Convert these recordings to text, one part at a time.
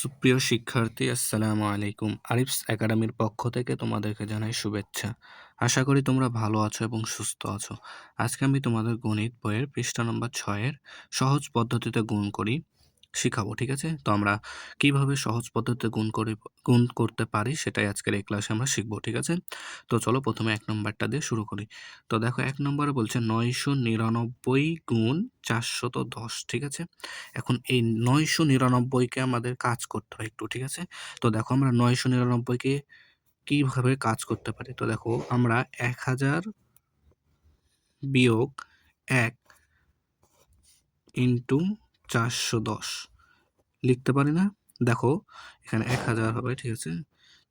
সুপ্রিয় শিক্ষার্থী, আসসালামু আলাইকুম। আরিফস একাডেমির পক্ষ থেকে তোমাদেরকে জানাই শুভেচ্ছা। আশা করি তোমরা ভালো আছো এবং সুস্থ আছো। আজকে আমি তোমাদের গণিত বইয়ের পৃষ্ঠা নম্বর 6-এর সহজ পদ্ধতিতে গুণ করি শিখাবো, ঠিক আছে? তো আমরা কিভাবে সহজ পদ্ধতিতে গুণ করতে পারি সেটাই আজকের এই ক্লাসে আমরা শিখবো, ঠিক আছে? তো চলো প্রথমে 1 নম্বরটা দিয়ে শুরু করি। তো দেখো 1 নম্বরে বলছে 999 গুণ 410, ঠিক আছে? এখন এই 999 কে আমাদের কাজ করতে হয় একটু, ঠিক আছে? তো দেখো আমরা 999 কে কিভাবে কাজ করতে পারি? তো দেখো আমরা 1000 বিয়োগ 1 ইনটু 410 লিখতে পারি না? দেখো এখানে 1000 হবে, ঠিক আছে?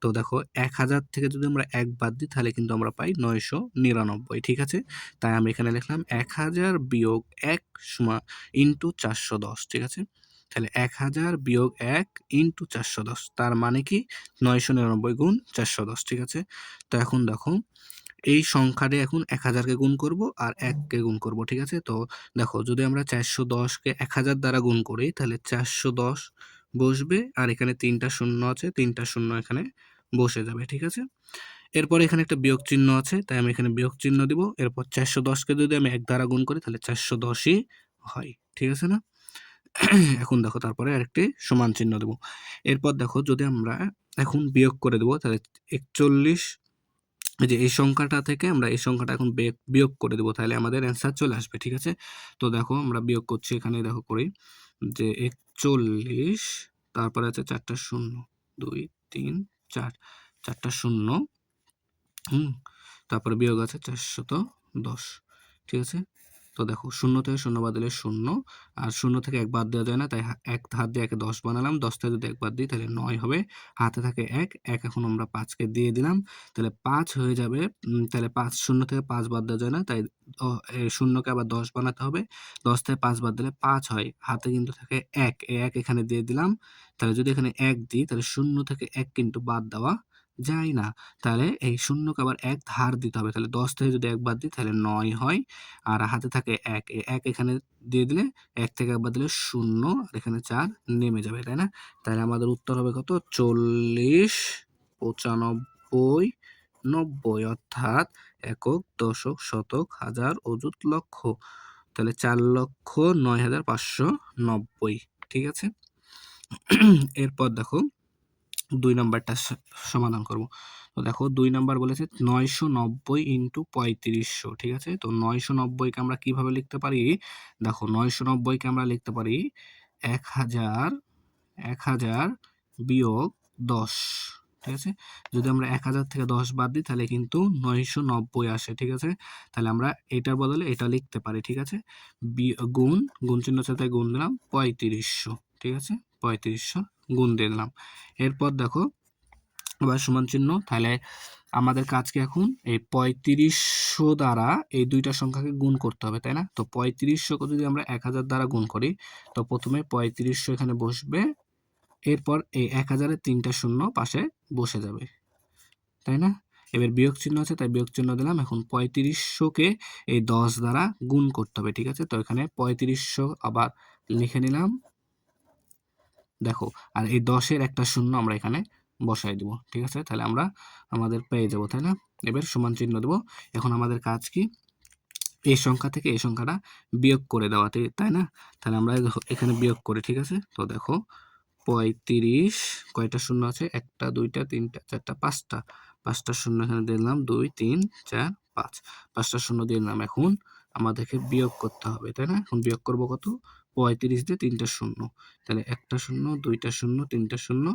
তো দেখো 1000 থেকে যদি আমরা 1 বাদ দিই তাহলে কিন্তু আমরা পাই 999, ঠিক আছে? তাই আমি এখানে লিখলাম 1000 বিয়োগ 1 সমান ইনটু 410, ঠিক আছে? তাহলে 1000 বিয়োগ 1 ইনটু 410 তার মানে কি 999 গুণ 410, ঠিক আছে? তো এখন দেখো এই সংখ্যাটি এখন 1000 কে গুণ করব আর 1 কে গুণ করব, ঠিক আছে? তো দেখো যদি আমরা 410 কে 1000 দ্বারা গুণ করি তাহলে 410 বসবে আর এখানে 3টা শূন্য আছে, 3টা শূন্য এখানে বসে যাবে, ঠিক আছে? এরপর এখানে একটা বিয়োগ চিহ্ন আছে তাই আমি এখানে বিয়োগ চিহ্ন দিব। এরপর 410 কে যদি আমি 1 দ্বারা গুণ করি তাহলে 410ই হয়, ঠিক আছে না? এখন দেখো তারপরে আরেকটি সমান চিহ্ন দেব। এরপর দেখো যদি আমরা এখন বিয়োগ করে দেব তাহলে 41, এই যে এই সংখ্যাটা থেকে আমরা এই সংখ্যাটা এখন বিয়োগ করে দেব তাহলে আমাদের অ্যান্সার চলে আসবে, ঠিক আছে? তো দেখো আমরা বিয়োগ করছি, এখানে দেখো করি যে 41, তারপরে আছে 4টা শূন্য, 2 3 4, 4টা শূন্য, তারপরে বিয়োগ আছে 410, ঠিক আছে? তো দেখো 0 থেকে 0 বাদ দিলে 0 আর 0 থেকে 1 বাদ দেওয়া যায় না তাই 1 হাত দিয়ে 1 10 বানালাম, 10 থেকে যদি 1 বাদ দিই তাহলে 9 হবে, হাতে থাকে 1 এখন আমরা 5 কে দিয়ে দিলাম তাহলে 5 হয়ে যাবে। তাহলে 5 0 থেকে 5 বাদ দেওয়া যায় না তাই 0 কে আবার 10 বানাতে হবে, 10 থেকে 5 বাদ দিলে 5 হয়, হাতে কিন্তু থাকে 1, এই 1 এখানে দিয়ে দিলাম। তাহলে যদি এখানে 1 দিই তাহলে 0 থেকে 1 কিন্তু বাদ দেওয়া যায় না, তাহলে এই শূন্যকে আবার 1 ধার দিতে হবে, তাহলে 10 থেকে যদি 1 বাদ দিই তাহলে 9 হয় আর হাতে থাকে 1, এই 1 এখানে দিয়ে দিলে 1 থেকে 1 বাদ দিলে 0 আর এখানে 4 নেমে যাবে, তাই না? তাহলে আমাদের উত্তর হবে কত? 40, 95, 90 অর্থাৎ একক, দশক, শতক, হাজার, অযুত, লক্ষ। তাহলে 4,09,590, ঠিক আছে? এরপর দেখো 2 নাম্বারটা সমাধান করব। তো দেখো 2 নাম্বার বলেছে 990 ইনটু 3500, ঠিক আছে? তো 990 কে আমরা কিভাবে লিখতে পারি? দেখো 990 কে আমরা লিখতে পারি 1000 বিয়োগ 10, ঠিক আছে? যদি আমরা 1000 থেকে 10 বাদ দিই তাহলে কিন্তু 990 আসে, ঠিক আছে? তাহলে আমরা এটার বদলে এটা লিখতে পারি, ঠিক আছে? গুণ চিহ্নের সাথে গুণ দিলাম 3500, ঠিক আছে? 3500 গুণ দিয়ে দিলাম। এরপর দেখো আবার সমান চিহ্ন, তাহলে আমাদের কাজ কি এখন এই 3500 দ্বারা এই দুইটা সংখ্যাকে গুণ করতে হবে, তাই না? তো 3500 কে যদি আমরা 1000 দ্বারা গুণ করি তো প্রথমে 3500 এখানে বসবে, এরপর এই 1000 এর 3টা শূন্য পাশে বসে যাবে, তাই না? এবার বিয়োগ চিহ্ন আছে তাই বিয়োগ চিহ্ন দিলাম। এখন 3500 কে এই 10 দ্বারা গুণ করতে হবে, ঠিক আছে? তো এখানে 3500 আবার লিখে নিলাম, দেখো আর এই 10 এর একটা শূন্য আমরা এখানে বসাই দিব, ঠিক আছে? তাহলে আমরা আমাদের পেয়ে যাব, তাই না? এবার সমান চিহ্ন দেব। এখন আমাদের কাজ কি? এই সংখ্যা থেকে এই সংখ্যাটা বিয়োগ করে দেওয়া, তাই না? তাহলে আমরা এখানে বিয়োগ করি, ঠিক আছে? তো দেখো 35, কয়টা শূন্য আছে? 1টা 2টা 3টা 4টা 5টা, 5টা শূন্য এখানে দিয়ে দিলাম, 2 3 4 5, 5টা শূন্য দিয়ে দিলাম। এখন আমাদেরকে বিয়োগ করতে হবে, তাই না? এখন বিয়োগ করব কত? 35 দিয়ে 3টা শূন্য, তাহলে 1টা শূন্য 2টা শূন্য 3টা শূন্য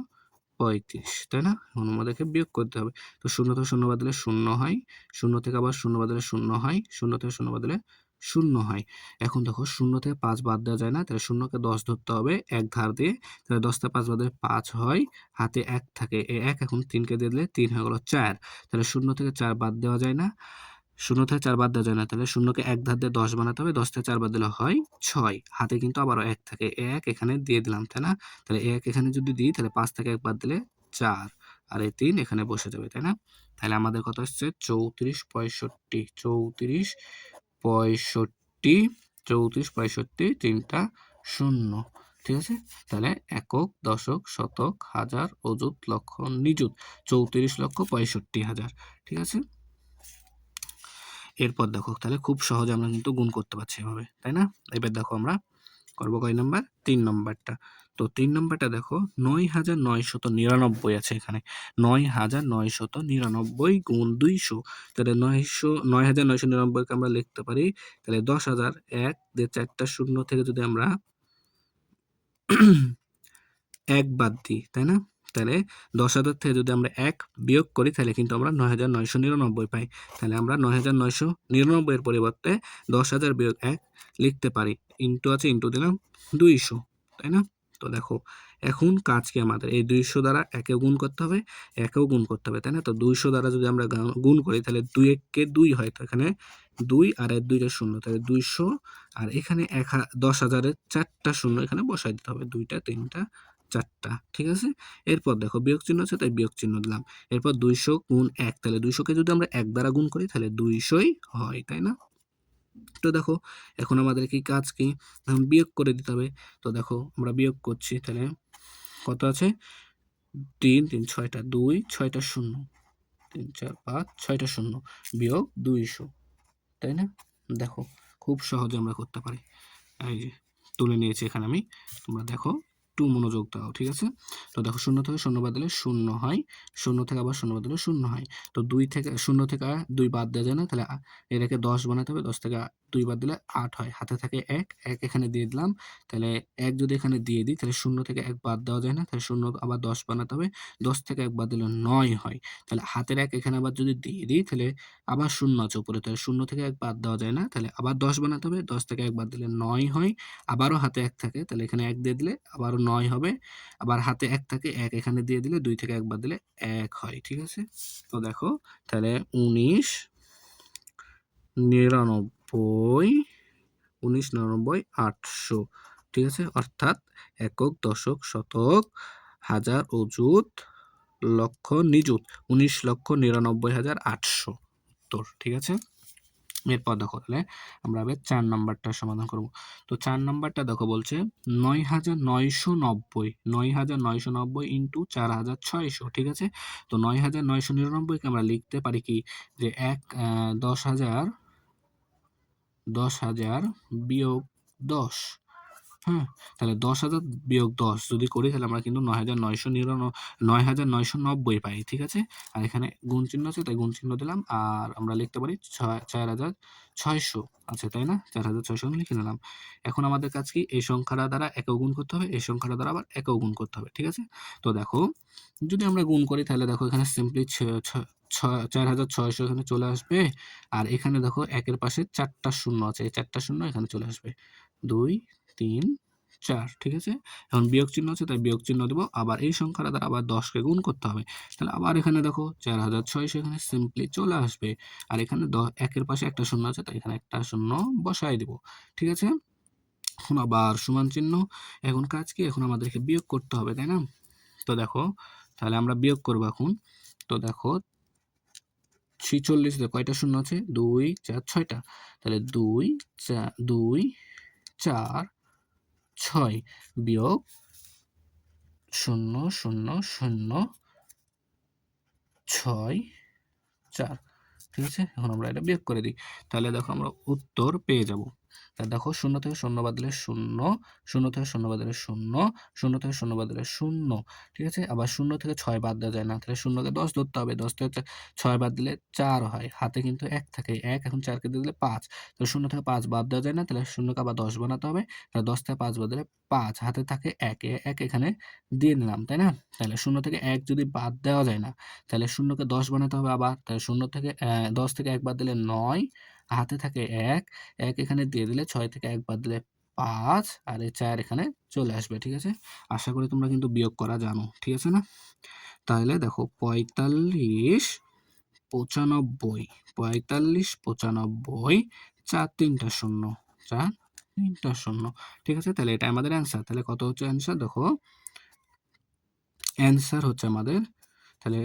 35, তাই না? এখন আমাদেরকে বিয়োগ করতে হবে। তো 0 থেকে 0 বাদ দিলে 0 হয়, 0 থেকে আবার 0 বাদ দিলে 0 হয়, 0 থেকে 0 বাদ দিলে 0 হয়। এখন দেখো 0 থেকে 5 বাদ দেওয়া যায় না, তাহলে 0 কে 10 ধরতে হবে 1 ধার দিয়ে, তাহলে 10 থেকে 5 বাদ দিলে 5 হয়, হাতে 1 থাকে, এই 1 এখন 3 কে দিয়ে দিলে 3 হয়ে গেল 4, তাহলে 0 থেকে 4 বাদ দেওয়া যায় না, 0 থেকে 4 বাদ দেওয়া যায় না, তাহলে 0 কে 1 ধার দিয়ে 10 বানাতে হবে, 10 থেকে 4 বাদ দিলে হয় 6, হাতে কিন্তু আবারও 1 থাকে, 1 এখানে দিয়ে দিলাম, তাই না? তাহলে 1 এখানে যদি দিই তাহলে 5 থেকে 1 বাদ দিলে 4 আর এই 3 এখানে বসে যাবে, তাই না? তাহলে আমাদের কত আসছে? 34 65, 34 65, 34 65, 3টা শূন্য, ঠিক আছে? তাহলে একক, দশক, শতক, হাজার, অযুত, লক্ষ, নিযুত 34,65,000। ঠিক আছে? এরপর দেখো তাহলে খুব সহজে আমরা কিন্তু গুণ করতে পারছি এভাবে, তাই না? এবার দেখো আমরা করবো কয় নাম্বার? 3 নাম্বারটা। তো 3 নাম্বারটা দেখো 9,999 আছে এখানে। 9,999 গুণ 200, তাহলে 9,999 কে আমরা লিখতে পারি তাহলে 10,000। 1 দিয়ে 4টা শূন্য থেকে যদি আমরা 1 বাদ দিই, তাই না? তাহলে 10,000 থেকে যদি আমরা 1 বিয়োগ করি তাহলে কিন্তু আমরা 9,999 পাই। তাহলে আমরা 9,999 এর পরিবর্তে 10,000 বিয়োগ 1 লিখতে পারি। ইনটু আছে, ইনটু দিলাম 200, তাই না? তো দেখো এখন কাজ কি আমাদের? এই 200 দ্বারা 1 কে গুণ করতে হবে, 1 কেও গুণ করতে হবে, তাই না? তো 200 দ্বারা যদি আমরা গুণ করি তাহলে 2 1 2 হয়। তো এখানে 2 আর 1 2টা শূন্য, তাহলে 200। আর এখানে 10,000 এর 4টা শূন্য এখানে বসাই দিতে হবে, 2টা 3টা 4টা। ঠিক আছে? এরপর দেখো বিয়োগ চিহ্ন আছে তাই বিয়োগ চিহ্ন দিলাম। এরপর 200 গুণ 1, তাহলে 200 কে যদি আমরা 1 দ্বারা গুণ করি তাহলে 200ই হয়, তাই না? তো দেখো এখন আমাদের কি কাজ কি? এখন বিয়োগ করে দিতে হবে। তো দেখো আমরা বিয়োগ করছি, তাহলে কত আছে? 3 3 6টা, 2 6টা শূন্য, 3 4 5 6টা শূন্য, বিয়োগ 200, তাই না? দেখো খুব সহজে আমরা করতে পারি। এই যে তুলে নিয়েছি এখানে আমি, তোমরা দেখো একটু মনোযোগ দাও। ঠিক আছে? তো দেখো 0 থেকে 0 বাদ দিলে 0 হয়, 0 থেকে আবার 0 বাদ দিলে 0 হয়। তো 2 থেকে 0 থেকে 2 বাদ দেওয়া যায় না, তাহলে এটাকে 10 বানাতে হবে। 10 থেকে 2 বাদ দিলে 8 হয়, হাতে থাকে 1 1 এখানে দিয়ে দিলাম। তাহলে 1 যদি এখানে দিয়ে দিই তাহলে 0 থেকে 1 বাদ দেওয়া যায় না, তাহলে 0 আবার 10 বানাতে হবে। 10 থেকে 1 বাদ দিলে 9 হয়। তাহলে হাতের 1 এখানে আবার যদি দিয়ে দিই তাহলে আবার 0 আছে উপরে, তাহলে 0 থেকে 1 বাদ দেওয়া যায় না, তাহলে আবার 10 বানাতে হবে। 10 থেকে 1 বাদ দিলে 9 হয়। আবারও হাতে 1 থাকে, তাহলে এখানে 1 দিয়ে দিলে আবারও 9 হবে। আবার হাতে 1 থাকে, 1 এখানে দিয়ে দিলে 2 থেকে 1 বাদ দিলে 1 হয়। ঠিক আছে? তো দেখো তাহলে 19 99 800। ঠিক আছে? অর্থাৎ একক, দশক, শতক, হাজার, অযুত, লক্ষ, নিযুত 19,99,800 উত্তর। ঠিক আছে? এরপর দেখো তাহলে আমরা এবার 4 নাম্বারটা সমাধান করব। তো 4 নাম্বারটা দেখো বলছে 9,990 9,990 ইনটু 4,600। ঠিক আছে? তো 9,999 কে আমরা লিখতে পারি কি যে 10,000 বিয়োগ 10। হ্যাঁ? তাহলে 10,000 বিয়োগ 10 যদি করি তাহলে আমরা কিন্তু 9,990 পাই। ঠিক আছে? আর এখানে গুণ চিহ্ন আছে তাই গুণ চিহ্ন দিলাম। আর আমরা লিখতে পারি 4,600 আছে, তাই না? 4,600 আমি লিখে নিলাম। এখন আমাদের কাজ কি? এই সংখ্যাটা দ্বারা একেও গুণ করতে হবে, এই সংখ্যাটা দ্বারা আবার একেও গুণ করতে হবে। ঠিক আছে? তো দেখো যদি আমরা গুণ করি তাহলে দেখো এখানে সিম্পলি 4,600 এখানে চলে আসবে। আর এখানে দেখো 1 এর পাশে 4টা শূন্য আছে, এই 4টা শূন্য এখানে চলে আসবে। 2 3 4। ঠিক আছে? এখন বিয়োগ চিহ্ন আছে তাই বিয়োগ চিহ্ন দেব। আবার এই সংখ্যাটা দ্বারা আবার 10 কে গুণ করতে হবে। তাহলে আবার এখানে দেখো 4,600 এখানে সিম্পলি চলে আসবে। আর এখানে 1 এর পাশে একটা শূন্য আছে তাই এখানে একটা শূন্য বসায় দিব। ঠিক আছে? এখন আবার সমান চিহ্ন। এখন কাজ কি? এখন আমাদেরকে বিয়োগ করতে হবে, তাই না? তো দেখো তাহলে আমরা বিয়োগ করব এখন। তো দেখো 46 দিয়ে কয়টা শূন্য আছে? 2 4 6টা। তাহলে 2 4 6 বিয়োগ 0 0 0 6 4। ঠিক আছে? এখন আমরা এটা বিয়োগ করে দিই। তাহলে দেখো আমরা উত্তর পেয়ে যাব। তাহলে দেখো 0 থেকে 0 বাদ দিলে 0, 0 থেকে 0 বাদ দিলে 0, 0 থেকে 0 বাদ দিলে 0। ঠিক আছে? আবার 0 থেকে 6 বাদ দেওয়া যায় না। তাহলে 0 কে 10 ধরতে হবে। 10 থেকে 6 বাদ দিলে 4 হয়। হাতে কিন্তু 1 থাকে। 1 এখন 4 কে দিয়ে দিলে 5। তাহলে 0 থেকে 5 বাদ দেওয়া যায় না। তাহলে 0 কে আবার 10 বানাতে হবে। তাহলে 10 থেকে 5 বাদ দিলে 5। হাতে থাকে 1, 1 এখানে দিয়ে নিলাম, তাই না? তাহলে 0 থেকে 1 যদি বাদ দেওয়া যায় না, তাহলে 0 কে 10 বানাতে হবে আবার। তাহলে 0 থেকে 10 থেকে 1 বাদ দিলে 9, হাতে থাকে 1, 1 এখানে দিয়ে দিলে 6 থেকে 1 বাদ দিলে 5 আর এই 4 এখানে চলে আসবে। ঠিক আছে? আশা করি তোমরা কিন্তু বিয়োগ করা জানো। ঠিক আছে না? তাহলে দেখো 45 95 45 95 4 3টা শূন্য, 4 3টা শূন্য। ঠিক আছে? তাহলে এটা আমাদের অ্যান্সার। তাহলে কত হচ্ছে অ্যান্সার? দেখো অ্যান্সার হচ্ছে আমাদের তাহলে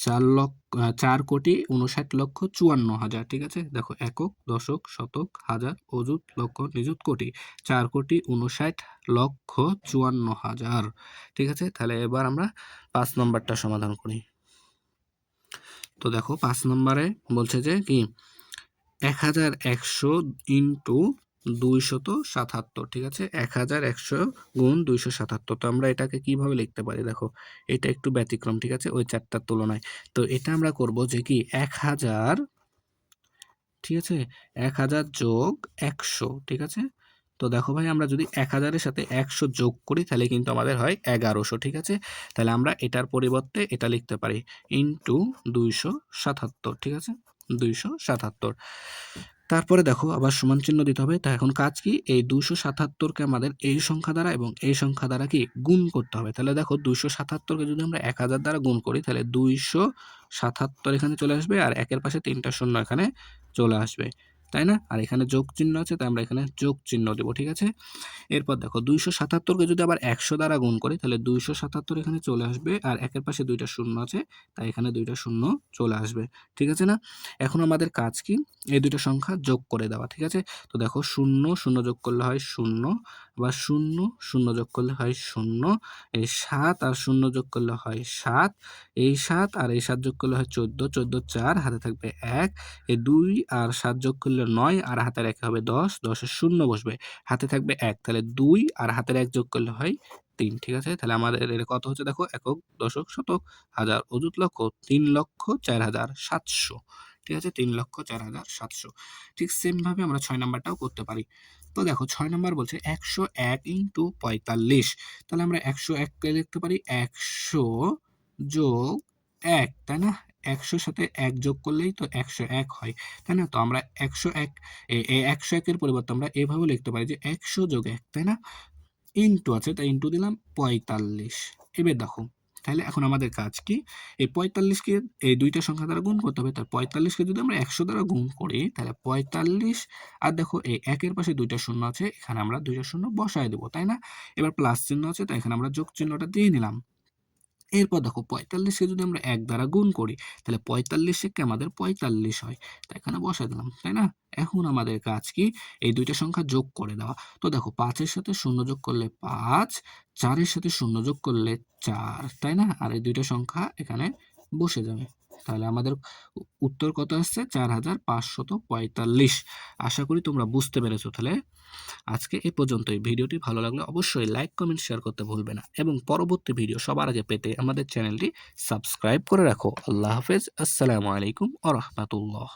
4,59,54,00,000, ঠিক আছে? দেখো একক, দশক, শতক, হাজার, অযুত, লক্ষ, নিযুত, কোটি। 4,59,54,00,000, ঠিক আছে? তাহলে এবার আমরা 5 নম্বরটা সমাধান করি। তো দেখো 5 নম্বরে বলছে যে কি 1100 ইন্টু 277, ঠিক আছে? 1100 গুণ 277। তো আমরা এটাকে কিভাবে লিখতে পারি? দেখো এটা একটু ব্যতিক্রম, ঠিক আছে, ওই চারটার তুলনায়। তো এটা আমরা করব যে কি 1000, ঠিক আছে, 1000 যোগ 100, ঠিক আছে? তো দেখো ভাই আমরা যদি 1000-এর সাথে 100 যোগ করি তাহলে কিন্তু আমাদের হয় 1100, ঠিক আছে? তাহলে আমরা এটার পরিবর্তে এটা লিখতে পারি ইন্টু 277, ঠিক আছে? 277। তারপরে দেখো আবার সমান চিহ্ন দিতে হবে। তা এখন কাজ কি? এই 277-কে আমাদের এই সংখ্যা দ্বারা এবং এই সংখ্যা দ্বারা কি গুণ করতে হবে। তাহলে দেখো 277-কে যদি আমরা 1000 দ্বারা গুণ করি তাহলে 277 এখানে চলে আসবে, আর একের পাশে 3টা শূন্য এখানে চলে আসবে, তাই না? আর এখানে যোগ চিহ্ন আছে, তাই আমরা এখানে যোগ চিহ্ন দেব, ঠিক আছে? এরপর দেখো 277-কে যদি আবার 100 দ্বারা গুণ করি তাহলে 277 এখানে চলে আসবে, আর একের পাশে 2টা শূন্য আছে, তাই এখানে 2টা শূন্য চলে আসবে, ঠিক আছে না? এখন আমাদের কাজ কি? এই দুটো সংখ্যা যোগ করে দেওয়া, ঠিক আছে? তো দেখো 0 0 যোগ করলে হয় 0, আবার 0 0 যোগ করলে হয় 0, এই 7 আর 0 যোগ করলে হয় 7, এই 7 আর এই 7 যোগ করলে হয় 14, 14 4, হাতে থাকবে 1, এই 2 আর 7 যোগ করলে 9, আর হাতের 1 হবে 10, 10 এর 0 বসবে, হাতে থাকবে 1, তাহলে 2 আর হাতের 1 যোগ করলে হয় 3, ঠিক আছে? তাহলে আমাদের এর কত হচ্ছে দেখো একক, দশক, শতক, হাজার, অযুত, লক্ষ, 3,04,700, ঠিক আছে? 3,04,700। ঠিক সেম ভাবে আমরা 6 নাম্বারটাও করতে পারি। তো দেখো 6 নাম্বার বলছে 101 ইন্টু 45, তাহলে আমরা 101-কে লিখতে পারি 100 যোগ 1, তাই না? 100-র সাথে 1 যোগ করলেই তো 101 হয়, তাই না? তো আমরা 101 এই 101-এর পরিবর্তে আমরা এভাবেও লিখতে পারি যে 100 যোগ 1, তাই না? ইনটু আছে, তাই ইনটু দিলাম 45। এবার দেখো তাহলে এখন আমাদের কাজ কি? এই 45-কে এই দুইটা সংখ্যা দ্বারা গুণ করতে হবে। তার 45-কে যদি আমরা 100 দ্বারা গুণ করি তাহলে 45, আর দেখো এই একের পাশে 2টা শূন্য আছে, এখানে আমরা 2টা শূন্য বসায় দেব, তাই না? এবার প্লাস চিহ্ন আছে, তাই এখানে আমরা যোগ চিহ্নটা দিয়ে নিলাম। এরপর দেখো 45-কে যদি আমরা 1 দ্বারা গুণ করি তাহলে 45 একে আমাদের 45 হয়, তাই এখানে বসায় দিলাম, তাই না? এখন আমাদের কাজ কি? এই দুইটা সংখ্যা যোগ করে দেওয়া। তো দেখো 5-এর সাথে 0 যোগ করলে 5, 4-এর সাথে 0 যোগ করলে 4, তাই না? আর এই দুইটা সংখ্যা এখানে বসে যাবে। তাহলে আমাদের উত্তর কত আসছে? 4,545। আশা করি তোমরা বুঝতে পেরেছো। তাহলে আজকে এ পর্যন্তই। ভিডিওটি ভালো লাগলে অবশ্যই লাইক, কমেন্ট, শেয়ার করতে ভুলবে না, এবং পরবর্তী ভিডিও সবার আগে পেতে আমাদের চ্যানেলটি সাবস্ক্রাইব করে রাখো। আল্লাহ হাফেজ। আসসালামু আলাইকুম ওয়া রাহমাতুল্লাহ।